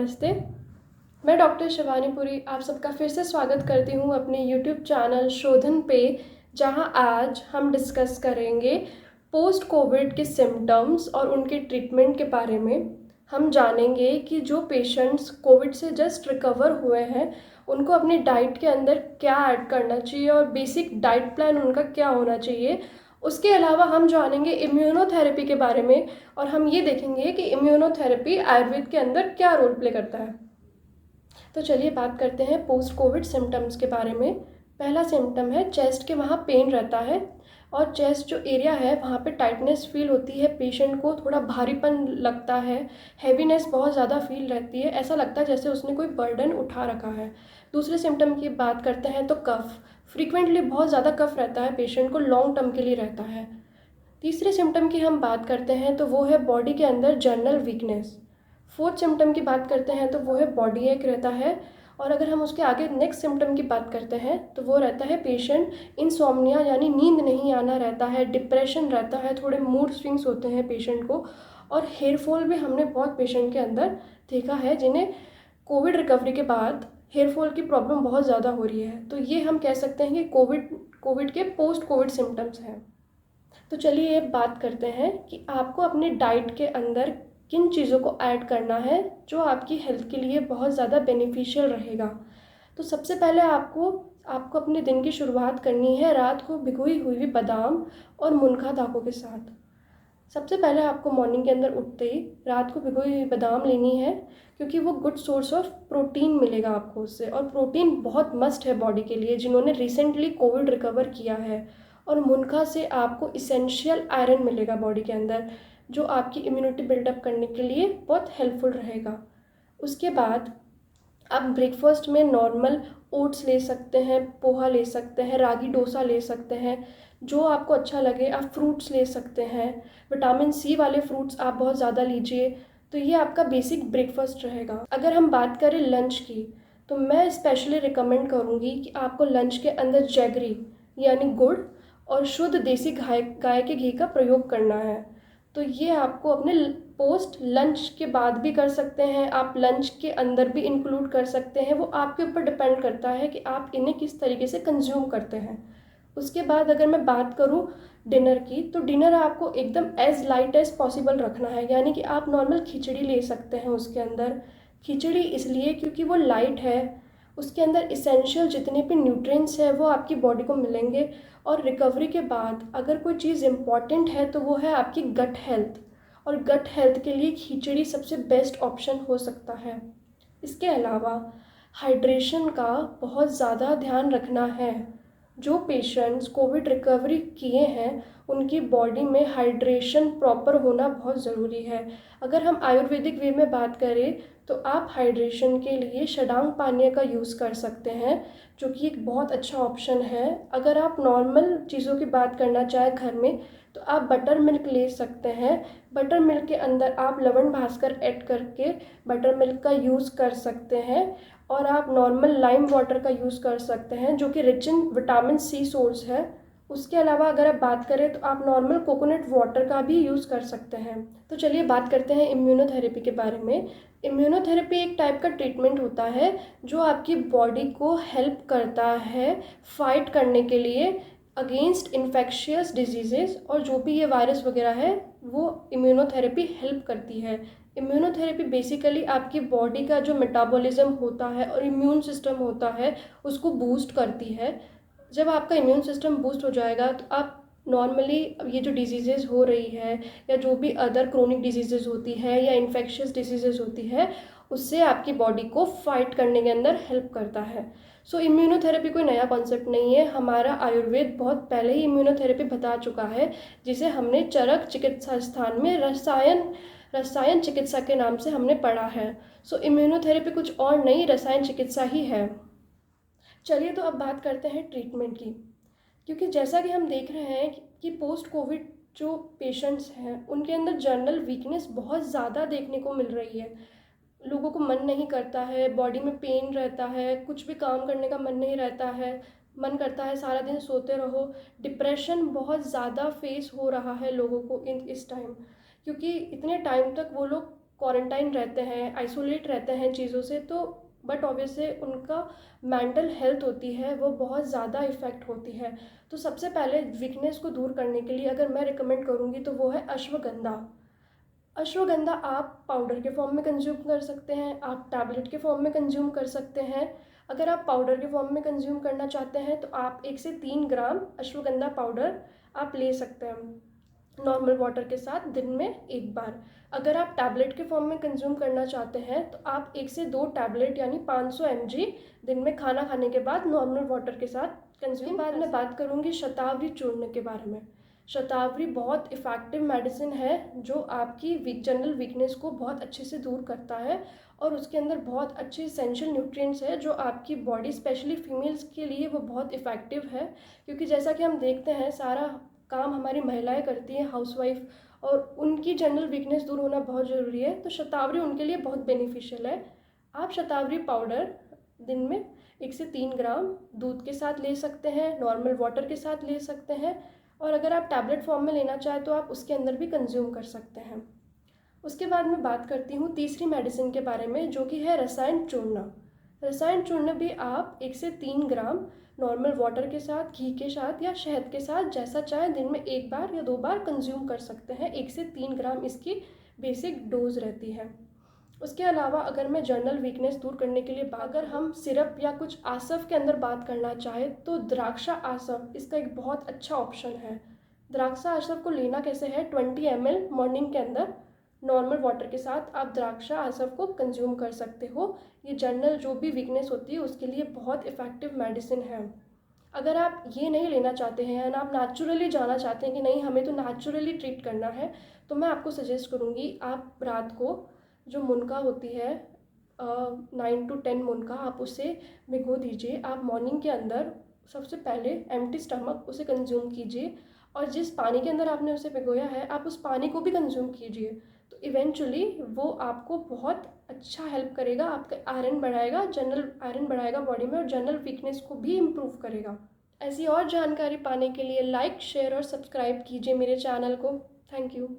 नमस्ते। मैं डॉक्टर शिवानी पुरी आप सबका फिर से स्वागत करती हूँ अपने यूट्यूब चैनल शोधन पे, जहाँ आज हम डिस्कस करेंगे पोस्ट कोविड के सिम्टम्स और उनके ट्रीटमेंट के बारे में। हम जानेंगे कि जो पेशेंट्स कोविड से जस्ट रिकवर हुए हैं उनको अपनी डाइट के अंदर क्या ऐड करना चाहिए और बेसिक डाइट प्लान उनका क्या होना चाहिए। उसके अलावा हम जानेंगे इम्यूनोथेरेपी के बारे में और हम ये देखेंगे कि इम्यूनोथेरेपी आयुर्वेद के अंदर क्या रोल प्ले करता है। तो चलिए बात करते हैं पोस्ट कोविड सिम्टम्स के बारे में। पहला सिम्टम है चेस्ट के वहाँ पेन रहता है और चेस्ट जो एरिया है वहाँ पे टाइटनेस फील होती है, पेशेंट को थोड़ा भारीपन लगता है, हैवीनेस बहुत ज़्यादा फील रहती है, ऐसा लगता है जैसे उसने कोई बर्डन उठा रखा है। दूसरे सिम्टम की बात करते हैं तो कफ, फ्रीक्वेंटली बहुत ज़्यादा कफ रहता है, पेशेंट को लॉन्ग टर्म के लिए रहता है। तीसरे सिम्टम की हम बात करते हैं तो वो है बॉडी के अंदर जनरल वीकनेस। फोर्थ सिम्टम की बात करते हैं तो वो है बॉडी एक रहता है। और अगर हम उसके आगे नेक्स्ट सिम्टम की बात करते हैं तो वो रहता है पेशेंट इंसोम्निया यानी नींद नहीं आना रहता है, डिप्रेशन रहता है, थोड़े मूड स्विंग्स होते हैं पेशेंट को। और हेयर फॉल भी हमने बहुत पेशेंट के अंदर देखा है जिन्हें कोविड रिकवरी के बाद हेयर फॉल की प्रॉब्लम बहुत ज़्यादा हो रही है। तो ये हम कह सकते हैं कि कोविड के पोस्ट कोविड सिम्टम्स हैं। तो चलिए अब बात करते हैं कि आपको अपने डाइट के अंदर किन चीज़ों को ऐड करना है जो आपकी हेल्थ के लिए बहुत ज़्यादा बेनिफिशियल रहेगा। तो सबसे पहले आपको आपको अपने दिन की शुरुआत करनी है रात को भिगोई हुई बादाम और मुनगा दाकों के साथ। सबसे पहले आपको मॉर्निंग के अंदर उठते ही रात को भिगोई हुई बादाम लेनी है, क्योंकि वो गुड सोर्स ऑफ प्रोटीन मिलेगा आपको उससे, और प्रोटीन बहुत मस्ट है बॉडी के लिए जिन्होंने रिसेंटली कोविड रिकवर किया है। और मुनगा से आपको इसेंशियल आयरन मिलेगा बॉडी के अंदर, जो आपकी इम्यूनिटी बिल्डअप करने के लिए बहुत हेल्पफुल रहेगा। उसके बाद आप ब्रेकफास्ट में नॉर्मल ओट्स ले सकते हैं, पोहा ले सकते हैं, रागी डोसा ले सकते हैं, जो आपको अच्छा लगे। आप फ्रूट्स ले सकते हैं, विटामिन सी वाले फ्रूट्स आप बहुत ज़्यादा लीजिए। तो ये आपका बेसिक ब्रेकफास्ट रहेगा। अगर हम बात करें लंच की तो मैं स्पेशली रिकमेंड करूँगी कि आपको लंच के अंदर जैगरी यानी गुड़ और शुद्ध देसी गाय के घी का प्रयोग करना है। तो ये आपको अपने पोस्ट लंच के बाद भी कर सकते हैं, आप लंच के अंदर भी इंक्लूड कर सकते हैं, वो आपके ऊपर डिपेंड करता है कि आप इन्हें किस तरीके से कंज्यूम करते हैं। उसके बाद अगर मैं बात करूँ डिनर की तो डिनर आपको एकदम एज लाइट एज पॉसिबल रखना है, यानी कि आप नॉर्मल खिचड़ी ले सकते हैं उसके अंदर। खिचड़ी इसलिए क्योंकि वो लाइट है, उसके अंदर इसेंशियल जितने भी न्यूट्रिएंट्स है वो आपकी बॉडी को मिलेंगे। और रिकवरी के बाद अगर कोई चीज़ इम्पॉर्टेंट है तो वो है आपकी गट हेल्थ, और गट हेल्थ के लिए खिचड़ी सबसे बेस्ट ऑप्शन हो सकता है। इसके अलावा हाइड्रेशन का बहुत ज़्यादा ध्यान रखना है। जो पेशेंट्स कोविड रिकवरी किए हैं उनकी बॉडी में हाइड्रेशन प्रॉपर होना बहुत ज़रूरी है। अगर हम आयुर्वेदिक वे में बात करें तो आप हाइड्रेशन के लिए शडांग पानीय का यूज़ कर सकते हैं, जो कि एक बहुत अच्छा ऑप्शन है। अगर आप नॉर्मल चीज़ों की बात करना चाहें घर में तो आप बटर मिल्क ले सकते हैं। बटर मिल्क के अंदर आप लवण भास्कर ऐड करके बटर मिल्क का यूज़ कर सकते हैं। और आप नॉर्मल लाइम वाटर का यूज़ कर सकते हैं जो कि rich in vitamin C source है। उसके अलावा अगर आप बात करें तो आप नॉर्मल कोकोनट वाटर का भी यूज़ कर सकते हैं। तो चलिए बात करते हैं इम्यूनोथेरेपी के बारे में। इम्यूनोथेरेपी एक टाइप का ट्रीटमेंट होता है जो आपकी बॉडी को हेल्प करता है फाइट करने के लिए अगेंस्ट इन्फेक्शियस डिजीज़ेज़, और जो भी ये वायरस वगैरह है वो इम्यूनोथेरेपी हेल्प करती है। इम्यूनोथेरेपी बेसिकली आपकी बॉडी का जो मेटाबॉलिज्म होता है और इम्यून सिस्टम होता है उसको बूस्ट करती है। जब आपका इम्यून सिस्टम बूस्ट हो जाएगा तो आप नॉर्मली ये जो डिजीज़ेज़ हो रही है या जो भी अदर क्रोनिक डिजीज़ेज़ होती है या इन्फेक्शियस डिजीज़ेज़ होती है उससे आपकी बॉडी को फाइट करने के अंदर हेल्प करता है। सो इम्यूनोथेरेपी कोई नया कॉन्सेप्ट नहीं है, हमारा आयुर्वेद बहुत पहले ही इम्यूनोथेरेपी बता चुका है, जिसे हमने चरक चिकित्सा स्थान में रसायन चिकित्सा के नाम से हमने पढ़ा है। सो इम्यूनोथेरेपी कुछ और नहीं, रसायन चिकित्सा ही है। चलिए तो अब बात करते हैं ट्रीटमेंट की, क्योंकि जैसा कि हम देख रहे हैं कि पोस्ट कोविड जो पेशेंट्स हैं उनके अंदर जनरल वीकनेस बहुत ज़्यादा देखने को मिल रही है। लोगों को मन नहीं करता है, बॉडी में पेन रहता है, कुछ भी काम करने का मन नहीं रहता है, मन करता है सारा दिन सोते रहो। डिप्रेशन बहुत ज़्यादा फेस हो रहा है लोगों को इस टाइम, क्योंकि इतने टाइम तक वो लोग क्वारंटाइन रहते हैं, आइसोलेट रहते हैं चीज़ों से, तो बट ऑब्वियसली उनका मेंटल हेल्थ होती है वो बहुत ज़्यादा इफ़ेक्ट होती है। तो सबसे पहले वीकनेस को दूर करने के लिए अगर मैं रिकमेंड करूँगी तो वो है अश्वगंधा। अश्वगंधा आप पाउडर के फॉर्म में कंज्यूम कर सकते हैं, आप टैबलेट के फॉर्म में कंज्यूम कर सकते हैं। अगर आप पाउडर के फॉर्म में कंज्यूम करना चाहते हैं तो आप 1 से 3 ग्राम अश्वगंधा पाउडर आप ले सकते हैं नॉर्मल वाटर के साथ दिन में एक बार। अगर आप टैबलेट के फॉर्म में कंज्यूम करना चाहते हैं तो आप 1 से 2 टैबलेट यानी 500 mg दिन में खाना खाने के बाद नॉर्मल वाटर के साथ कंज्यूम। के बाद मैं बात करूँगी शतावरी चूर्ण के बारे में। शतावरी बहुत इफ़ेक्टिव मेडिसिन है जो आपकी जनरल वीकनेस को बहुत अच्छे से दूर करता है, और उसके अंदर बहुत अच्छे इसेंशियल न्यूट्रिएंट्स है जो आपकी बॉडी स्पेशली फीमेल्स के लिए वो बहुत इफ़ेक्टिव है। क्योंकि जैसा कि हम देखते हैं सारा काम हमारी महिलाएं करती हैं, हाउसवाइफ, और उनकी जनरल वीकनेस दूर होना बहुत ज़रूरी है, तो शतावरी उनके लिए बहुत बेनिफिशियल है। आप शतावरी पाउडर दिन में 1 से 3 ग्राम दूध के साथ ले सकते हैं, नॉर्मल वाटर के साथ ले सकते हैं, और अगर आप टैबलेट फॉर्म में लेना चाहें तो आप उसके अंदर भी कंज्यूम कर सकते हैं। उसके बाद मैं बात करती हूँ तीसरी मेडिसिन के बारे में जो कि है रसायन चूर्ण। रसायन चूर्ण भी आप 1 से 3 ग्राम नॉर्मल वाटर के साथ, घी के साथ या शहद के साथ जैसा चाहे दिन में 1 बार या 2 बार कंज्यूम कर सकते हैं। 1 से 3 ग्राम इसकी बेसिक डोज रहती है। उसके अलावा अगर मैं जनरल वीकनेस दूर करने के लिए अगर हम सिरप या कुछ आसव के अंदर बात करना चाहें तो द्राक्षा आसव इसका एक बहुत अच्छा ऑप्शन है। द्राक्षा आसव को लेना कैसे है, 20 ml मॉर्निंग के अंदर नॉर्मल वाटर के साथ आप द्राक्षा आसव को कंज्यूम कर सकते हो। ये जनरल जो भी वीकनेस होती है उसके लिए बहुत इफ़ेक्टिव मेडिसिन है। अगर आप ये नहीं लेना चाहते हैं एंड आप नेचुरली जाना चाहते हैं कि नहीं हमें तो नेचुरली ट्रीट करना है, तो मैं आपको सजेस्ट करूँगी आप रात को जो मुनगा होती है 9 to 10 मुनगा आप उसे भिगो दीजिए। आप मॉर्निंग के अंदर सबसे पहले एम्प्टी स्टमक उसे कंज्यूम कीजिए, और जिस पानी के अंदर आपने उसे भिगोया है आप उस पानी को भी कंज्यूम कीजिए। तो इवेंचुअली वो आपको बहुत अच्छा हेल्प करेगा, आपका आयरन बढ़ाएगा, जनरल आयरन बढ़ाएगा बॉडी में, और जनरल वीकनेस को भी इम्प्रूव करेगा। ऐसी और जानकारी पाने के लिए लाइक, शेयर और सब्सक्राइब कीजिए मेरे चैनल को। Thank you.